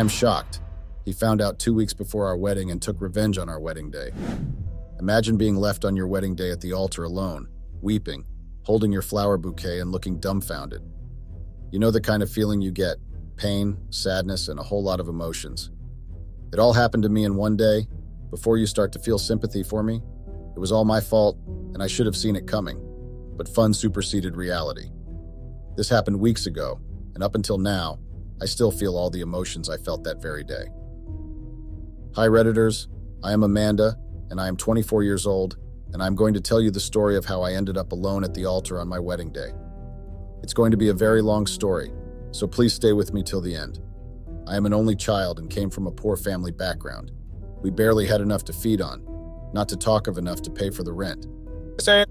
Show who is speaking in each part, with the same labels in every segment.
Speaker 1: am shocked. He found out 2 weeks before our wedding and took revenge on our wedding day. Imagine being left on your wedding day at the altar alone, weeping, holding your flower bouquet and looking dumbfounded. You know the kind of feeling you get: pain, sadness, and a whole lot of emotions. It all happened to me in one day. Before you start to feel sympathy for me, it was all my fault, and I should have seen it coming. But fun superseded reality. This happened weeks ago, and up until now, I still feel all the emotions I felt that very day. Hi Redditors, I am Amanda, and I am 24 years old, and I'm going to tell you the story of how I ended up alone at the altar on my wedding day. It's going to be a very long story, so please stay with me till the end. I am an only child and came from a poor family background. We barely had enough to feed on, not to talk of enough to pay for the rent.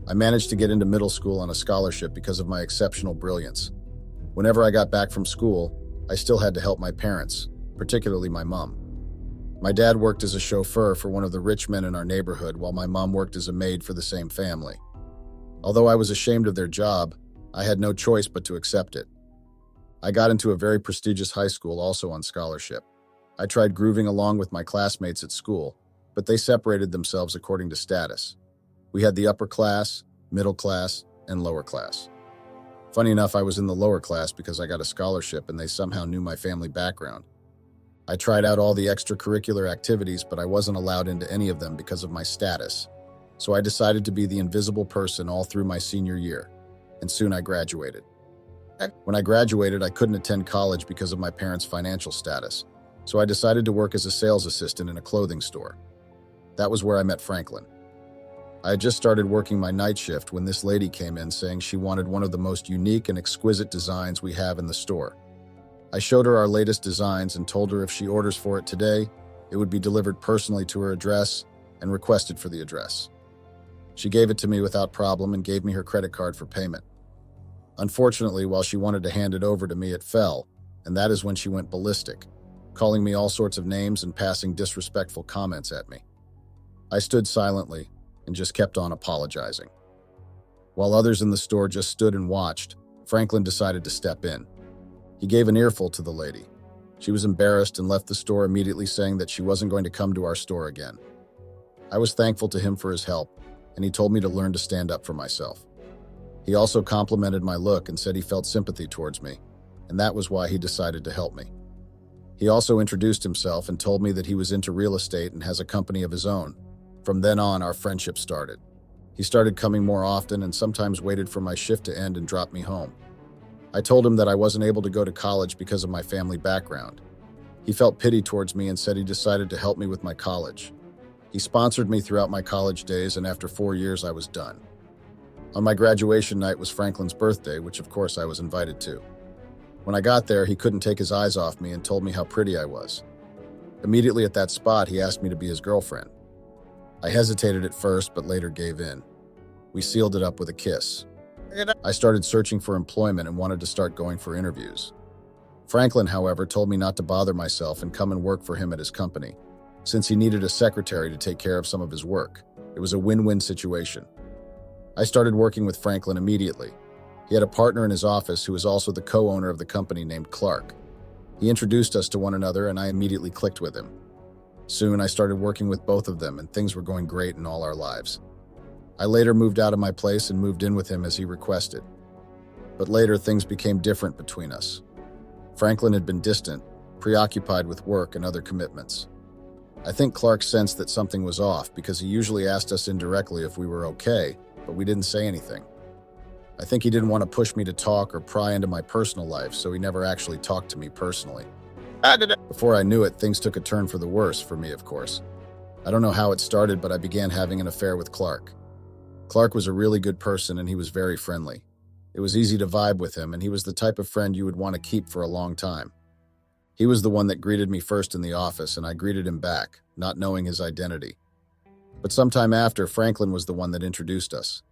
Speaker 1: I managed to get into middle school on a scholarship because of my exceptional brilliance. Whenever I got back from school, I still had to help my parents, particularly my mom. My dad worked as a chauffeur for one of the rich men in our neighborhood, while my mom worked as a maid for the same family. Although I was ashamed of their job, I had no choice but to accept it. I got into a very prestigious high school also on scholarship. I tried grooving along with my classmates at school, but they separated themselves according to status. We had the upper class, middle class, and lower class. Funny enough, I was in the lower class because I got a scholarship and they somehow knew my family background. I tried out all the extracurricular activities, but I wasn't allowed into any of them because of my status. So I decided to be the invisible person all through my senior year, and soon I graduated. When I graduated, I couldn't attend college because of my parents' financial status, so I decided to work as a sales assistant in a clothing store. That was where I met Franklin. I had just started working my night shift when this lady came in saying she wanted one of the most unique and exquisite designs we have in the store. I showed her our latest designs and told her if she orders for it today, it would be delivered personally to her address and requested for the address. She gave it to me without problem and gave me her credit card for payment. Unfortunately, while she wanted to hand it over to me, it fell, and that is when she went ballistic, calling me all sorts of names and passing disrespectful comments at me. I stood silently and just kept on apologizing. While others in the store just stood and watched, Franklin decided to step in. He gave an earful to the lady. She was embarrassed and left the store immediately, saying that she wasn't going to come to our store again. I was thankful to him for his help, and he told me to learn to stand up for myself. He also complimented my look and said he felt sympathy towards me, and that was why he decided to help me. He also introduced himself and told me that he was into real estate and has a company of his own. From then on, our friendship started. He started coming more often and sometimes waited for my shift to end and dropped me home. I told him that I wasn't able to go to college because of my family background. He felt pity towards me and said he decided to help me with my college. He sponsored me throughout my college days, and after 4 years, I was done. On my graduation night was Franklin's birthday, which of course I was invited to. When I got there, he couldn't take his eyes off me and told me how pretty I was. Immediately at that spot, he asked me to be his girlfriend. I hesitated at first, but later gave in. We sealed it up with a kiss. I started searching for employment and wanted to start going for interviews. Franklin, however, told me not to bother myself and come and work for him at his company, since he needed a secretary to take care of some of his work. It was a win-win situation. I started working with Franklin immediately. He had a partner in his office who was also the co-owner of the company named Clark. He introduced us to one another and I immediately clicked with him. Soon I started working with both of them and things were going great in all our lives. I later moved out of my place and moved in with him as he requested. But later things became different between us. Franklin had been distant, preoccupied with work and other commitments. I think Clark sensed that something was off because he usually asked us indirectly if we were okay, but we didn't say anything. I think he didn't want to push me to talk or pry into my personal life, so he never actually talked to me personally. Before I knew it, things took a turn for the worse for me, of course. I don't know how it started, but I began having an affair with Clark. Clark was a really good person and he was very friendly. It was easy to vibe with him, and he was the type of friend you would want to keep for a long time. He was the one that greeted me first in the office, and I greeted him back, not knowing his identity. But sometime after, Franklin was the one that introduced us.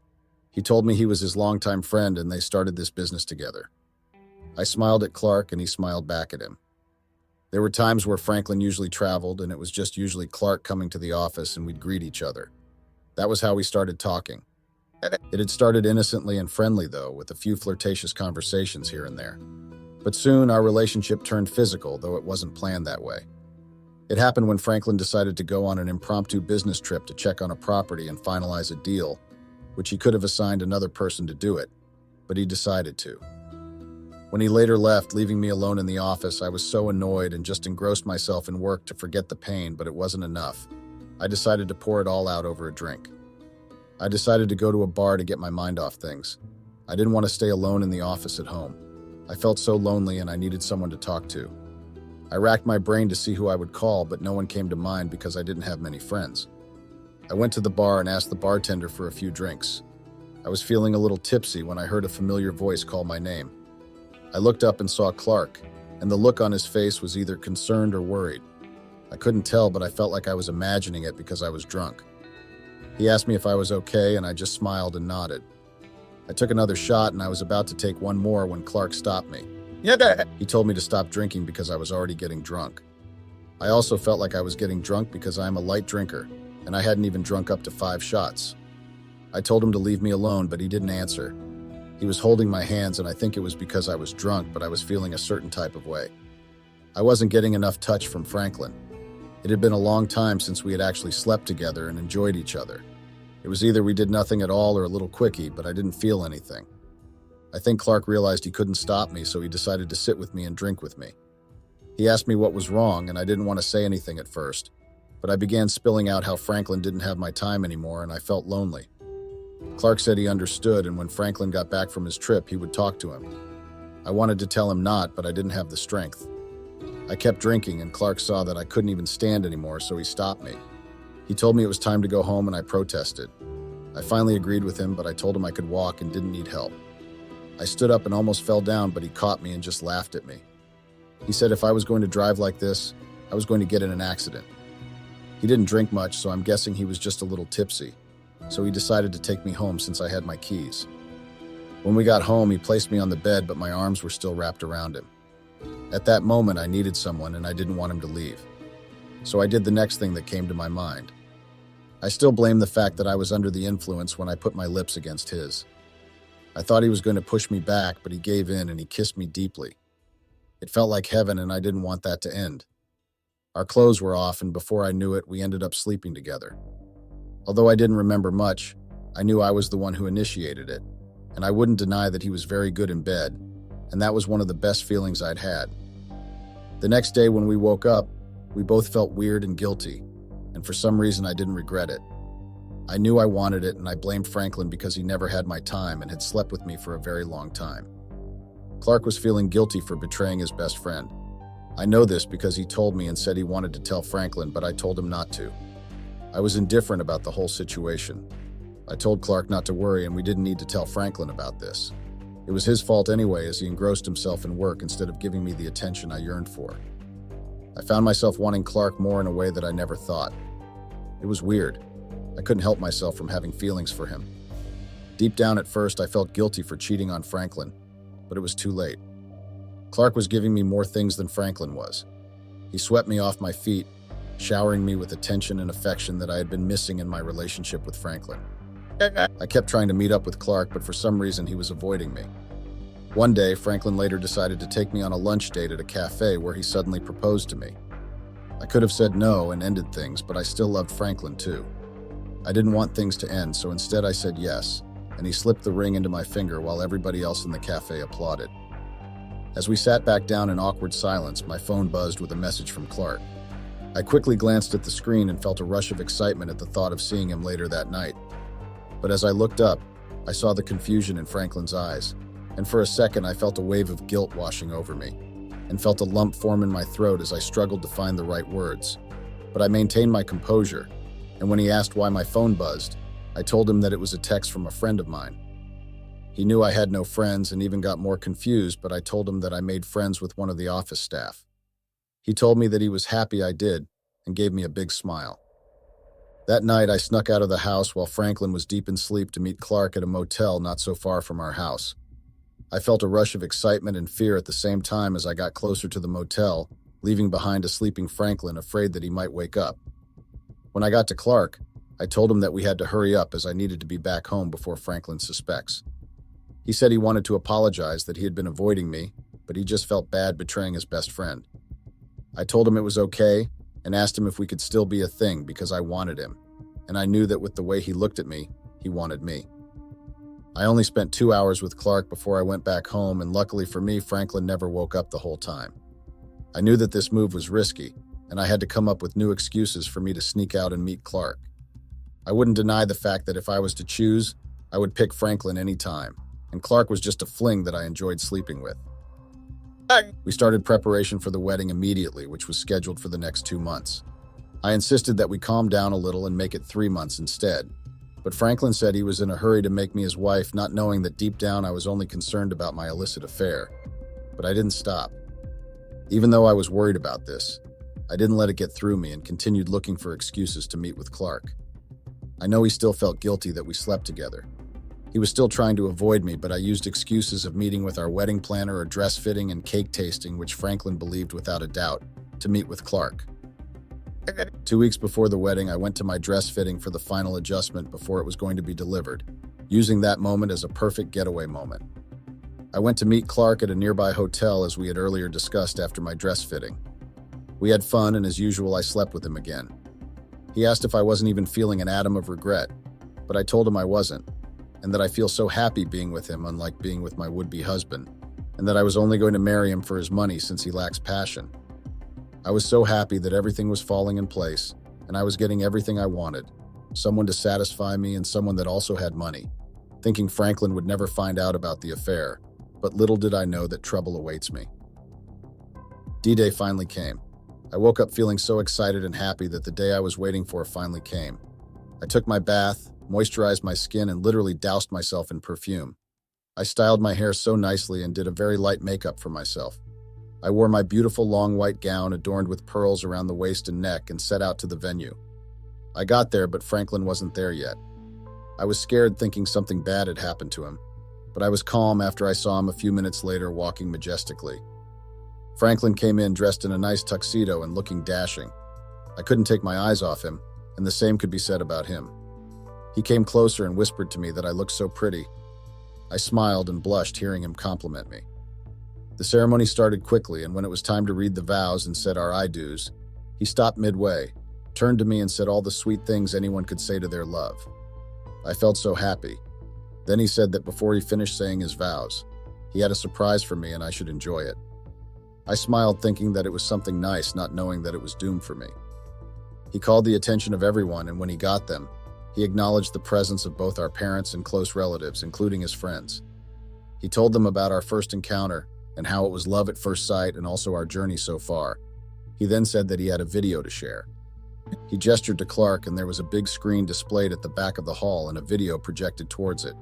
Speaker 1: He told me he was his longtime friend and they started this business together. I smiled at Clark and he smiled back at him. There were times where Franklin usually traveled, and it was just usually Clark coming to the office and we'd greet each other. That was how we started talking. It had started innocently and friendly, though, with a few flirtatious conversations here and there. But soon our relationship turned physical, though it wasn't planned that way. It happened when Franklin decided to go on an impromptu business trip to check on a property and finalize a deal, which he could have assigned another person to do it, but he decided to. When he later left, leaving me alone in the office, I was so annoyed and just engrossed myself in work to forget the pain, but it wasn't enough. I decided to pour it all out over a drink. I decided to go to a bar to get my mind off things. I didn't want to stay alone in the office at home. I felt so lonely and I needed someone to talk to. I racked my brain to see who I would call, but no one came to mind because I didn't have many friends. I went to the bar and asked the bartender for a few drinks. I was feeling a little tipsy when I heard a familiar voice call my name. I looked up and saw Clark, and the look on his face was either concerned or worried. I couldn't tell, but I felt like I was imagining it because I was drunk. He asked me if I was okay, and I just smiled and nodded. I took another shot, and I was about to take one more when Clark stopped me. He told me to stop drinking because I was already getting drunk. I also felt like I was getting drunk because I am a light drinker, and I hadn't even drunk up to 5 shots. I told him to leave me alone, but he didn't answer. He was holding my hands, and I think it was because I was drunk, but I was feeling a certain type of way. I wasn't getting enough touch from Franklin. It had been a long time since we had actually slept together and enjoyed each other. It was either we did nothing at all or a little quickie, but I didn't feel anything. I think Clark realized he couldn't stop me, so he decided to sit with me and drink with me. He asked me what was wrong, and I didn't want to say anything at first, but I began spilling out how Franklin didn't have my time anymore and I felt lonely. Clark said he understood, and when Franklin got back from his trip, he would talk to him. I wanted to tell him not, but I didn't have the strength. I kept drinking, and Clark saw that I couldn't even stand anymore, so he stopped me. He told me it was time to go home, and I protested. I finally agreed with him, but I told him I could walk and didn't need help. I stood up and almost fell down, but he caught me and just laughed at me. He said if I was going to drive like this, I was going to get in an accident. He didn't drink much, so I'm guessing he was just a little tipsy. So he decided to take me home since I had my keys. When we got home, he placed me on the bed, but my arms were still wrapped around him. At that moment, I needed someone, and I didn't want him to leave. So I did the next thing that came to my mind. I still blame the fact that I was under the influence when I put my lips against his. I thought he was going to push me back, but he gave in and he kissed me deeply. It felt like heaven, and I didn't want that to end. Our clothes were off, and before I knew it, we ended up sleeping together. Although I didn't remember much, I knew I was the one who initiated it, and I wouldn't deny that he was very good in bed, and that was one of the best feelings I'd had. The next day when we woke up, we both felt weird and guilty, and for some reason I didn't regret it. I knew I wanted it, and I blamed Franklin because he never had my time and had slept with me for a very long time. Clark was feeling guilty for betraying his best friend. I know this because he told me and said he wanted to tell Franklin, but I told him not to. I was indifferent about the whole situation. I told Clark not to worry, and we didn't need to tell Franklin about this. It was his fault anyway, as he engrossed himself in work instead of giving me the attention I yearned for. I found myself wanting Clark more in a way that I never thought. It was weird. I couldn't help myself from having feelings for him. Deep down at first, I felt guilty for cheating on Franklin, but it was too late. Clark was giving me more things than Franklin was. He swept me off my feet, showering me with attention and affection that I had been missing in my relationship with Franklin. I kept trying to meet up with Clark, but for some reason he was avoiding me. One day, Franklin later decided to take me on a lunch date at a cafe where he suddenly proposed to me. I could have said no and ended things, but I still loved Franklin too. I didn't want things to end, so instead I said yes, and he slipped the ring into my finger while everybody else in the cafe applauded. As we sat back down in awkward silence, my phone buzzed with a message from Clark. I quickly glanced at the screen and felt a rush of excitement at the thought of seeing him later that night. But as I looked up, I saw the confusion in Franklin's eyes, and for a second I felt a wave of guilt washing over me, and felt a lump form in my throat as I struggled to find the right words. But I maintained my composure, and when he asked why my phone buzzed, I told him that it was a text from a friend of mine. He knew I had no friends and even got more confused, but I told him that I made friends with one of the office staff. He told me that he was happy I did and gave me a big smile. That night, I snuck out of the house while Franklin was deep in sleep to meet Clark at a motel not so far from our house. I felt a rush of excitement and fear at the same time as I got closer to the motel, leaving behind a sleeping Franklin, afraid that he might wake up. When I got to Clark, I told him that we had to hurry up as I needed to be back home before Franklin suspects. He said he wanted to apologize, that he had been avoiding me, but he just felt bad betraying his best friend. I told him it was okay and asked him if we could still be a thing because I wanted him, and I knew that with the way he looked at me, he wanted me. I only spent 2 hours with Clark before I went back home, and luckily for me, Franklin never woke up the whole time. I knew that this move was risky, and I had to come up with new excuses for me to sneak out and meet Clark. I wouldn't deny the fact that if I was to choose, I would pick Franklin any time, and Clark was just a fling that I enjoyed sleeping with. We started preparation for the wedding immediately, which was scheduled for the next 2 months. I insisted that we calm down a little and make it 3 months instead, but Franklin said he was in a hurry to make me his wife, not knowing that deep down I was only concerned about my illicit affair. But I didn't stop. Even though I was worried about this, I didn't let it get through me and continued looking for excuses to meet with Clark. I know he still felt guilty that we slept together. He was still trying to avoid me, but I used excuses of meeting with our wedding planner or dress fitting and cake tasting, which Franklin believed without a doubt, to meet with Clark. 2 weeks before the wedding, I went to my dress fitting for the final adjustment before it was going to be delivered, using that moment as a perfect getaway moment. I went to meet Clark at a nearby hotel as we had earlier discussed after my dress fitting. We had fun, and as usual, I slept with him again. He asked if I wasn't even feeling an atom of regret, but I told him I wasn't, and that I feel so happy being with him, unlike being with my would-be husband, and that I was only going to marry him for his money since he lacks passion. I was so happy that everything was falling in place, and I was getting everything I wanted, someone to satisfy me and someone that also had money, thinking Franklin would never find out about the affair, but little did I know that trouble awaits me. D-Day finally came. I woke up feeling so excited and happy that the day I was waiting for finally came. I took my bath, moisturized my skin, and literally doused myself in perfume. I styled my hair so nicely and did a very light makeup for myself. I wore my beautiful long white gown adorned with pearls around the waist and neck and set out to the venue. I got there, but Franklin wasn't there yet. I was scared, thinking something bad had happened to him, but I was calm after I saw him a few minutes later walking majestically. Franklin came in dressed in a nice tuxedo and looking dashing. I couldn't take my eyes off him, and the same could be said about him. He came closer and whispered to me that I looked so pretty. I smiled and blushed hearing him compliment me. The ceremony started quickly, and when it was time to read the vows and said our I do's, he stopped midway, turned to me and said all the sweet things anyone could say to their love. I felt so happy. Then he said that before he finished saying his vows, he had a surprise for me and I should enjoy it. I smiled, thinking that it was something nice, not knowing that it was doomed for me. He called the attention of everyone, and when he got them, he acknowledged the presence of both our parents and close relatives, including his friends. He told them about our first encounter and how it was love at first sight, and also our journey so far. He then said that he had a video to share. He gestured to Clark, and there was a big screen displayed at the back of the hall and a video projected towards it.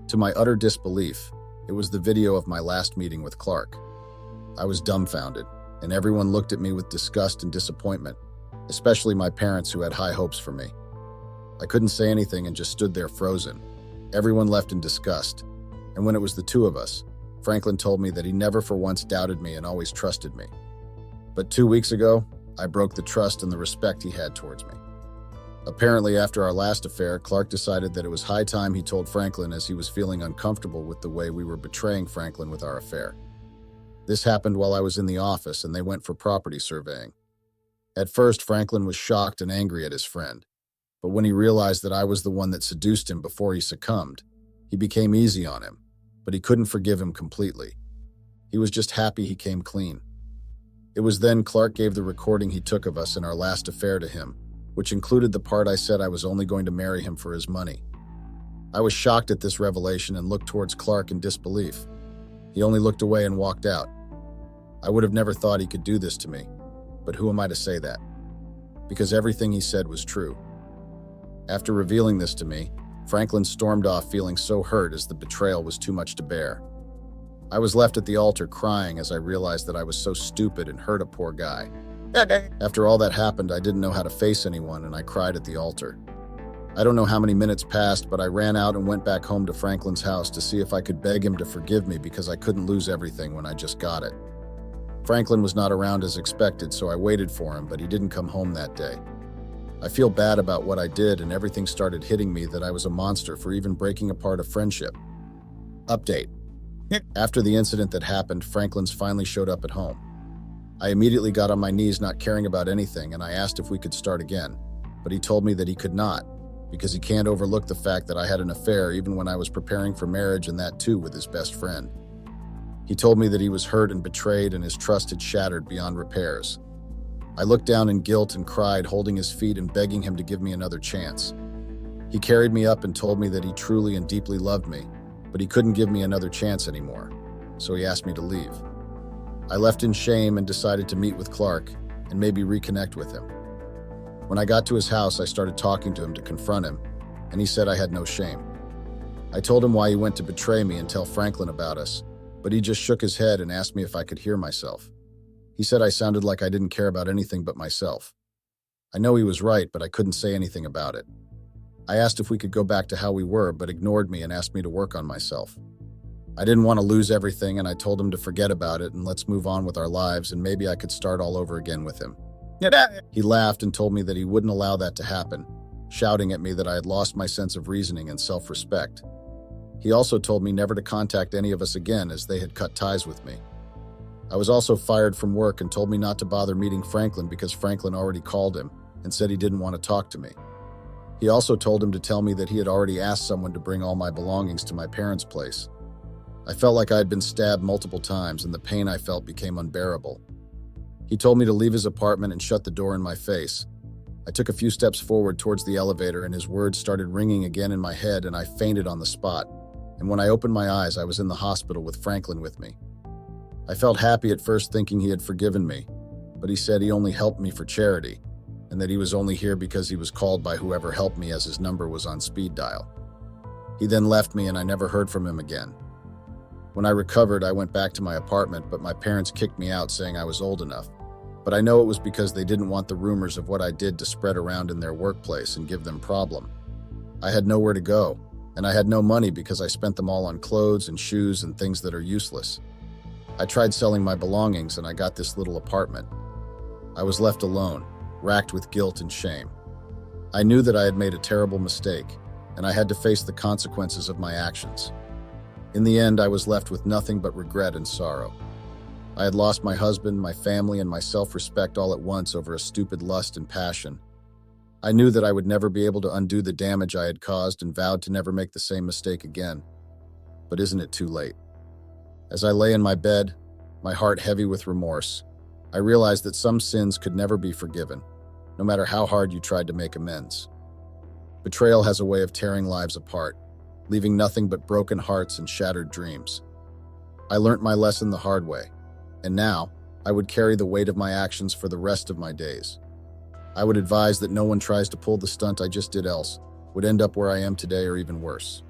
Speaker 1: To my utter disbelief, it was the video of my last meeting with Clark. I was dumbfounded, and everyone looked at me with disgust and disappointment, especially my parents who had high hopes for me. I couldn't say anything and just stood there frozen. Everyone left in disgust, and when it was the two of us, Franklin told me that he never for once doubted me and always trusted me. But 2 weeks ago, I broke the trust and the respect he had towards me. Apparently, after our last affair, Clark decided that it was high time he told Franklin, as he was feeling uncomfortable with the way we were betraying Franklin with our affair. This happened while I was in the office and they went for property surveying. At first, Franklin was shocked and angry at his friend, but when he realized that I was the one that seduced him before he succumbed, he became easy on him, but he couldn't forgive him completely. He was just happy he came clean. It was then Clark gave the recording he took of us in our last affair to him, which included the part I said I was only going to marry him for his money. I was shocked at this revelation and looked towards Clark in disbelief. He only looked away and walked out. I would have never thought he could do this to me, but who am I to say that? Because everything he said was true. After revealing this to me, Franklin stormed off feeling so hurt as the betrayal was too much to bear. I was left at the altar crying as I realized that I was so stupid and hurt a poor guy. After all that happened, I didn't know how to face anyone and I cried at the altar. I don't know how many minutes passed, but I ran out and went back home to Franklin's house to see if I could beg him to forgive me because I couldn't lose everything when I just got it. Franklin was not around as expected, so I waited for him, but he didn't come home that day. I feel bad about what I did, and everything started hitting me that I was a monster for even breaking apart a friendship. Update. After the incident that happened, Franklin's finally showed up at home. I immediately got on my knees, not caring about anything, and I asked if we could start again. But he told me that he could not, because he can't overlook the fact that I had an affair even when I was preparing for marriage, and that too with his best friend. He told me that he was hurt and betrayed and his trust had shattered beyond repairs. I looked down in guilt and cried, holding his feet and begging him to give me another chance. He carried me up and told me that he truly and deeply loved me, but he couldn't give me another chance anymore, so he asked me to leave. I left in shame and decided to meet with Clark and maybe reconnect with him. When I got to his house, I started talking to him to confront him, and he said I had no shame. I told him why he went to betray me and tell Franklin about us, but he just shook his head and asked me if I could hear myself. He said I sounded like I didn't care about anything but myself. I know he was right, but I couldn't say anything about it. I asked if we could go back to how we were, but ignored me and asked me to work on myself. I didn't want to lose everything, and I told him to forget about it and let's move on with our lives, and maybe I could start all over again with him. He laughed and told me that he wouldn't allow that to happen, shouting at me that I had lost my sense of reasoning and self-respect. He also told me never to contact any of us again, as they had cut ties with me. I was also fired from work and told me not to bother meeting Franklin because Franklin already called him and said he didn't want to talk to me. He also told him to tell me that he had already asked someone to bring all my belongings to my parents' place. I felt like I had been stabbed multiple times, and the pain I felt became unbearable. He told me to leave his apartment and shut the door in my face. I took a few steps forward towards the elevator, and his words started ringing again in my head, and I fainted on the spot. And when I opened my eyes, I was in the hospital with Franklin with me. I felt happy at first, thinking he had forgiven me, but he said he only helped me for charity, and that he was only here because he was called by whoever helped me, as his number was on speed dial. He then left me, and I never heard from him again. When I recovered, I went back to my apartment, but my parents kicked me out, saying I was old enough. But I know it was because they didn't want the rumors of what I did to spread around in their workplace and give them problem. I had nowhere to go, and I had no money because I spent them all on clothes and shoes and things that are useless. I tried selling my belongings, and I got this little apartment. I was left alone, racked with guilt and shame. I knew that I had made a terrible mistake, and I had to face the consequences of my actions. In the end, I was left with nothing but regret and sorrow. I had lost my husband, my family, and my self-respect all at once over a stupid lust and passion. I knew that I would never be able to undo the damage I had caused and vowed to never make the same mistake again. But isn't it too late? As I lay in my bed, my heart heavy with remorse, I realized that some sins could never be forgiven, no matter how hard you tried to make amends. Betrayal has a way of tearing lives apart, leaving nothing but broken hearts and shattered dreams. I learnt my lesson the hard way, and now I would carry the weight of my actions for the rest of my days. I would advise that no one tries to pull the stunt I just did, else would end up where I am today or even worse.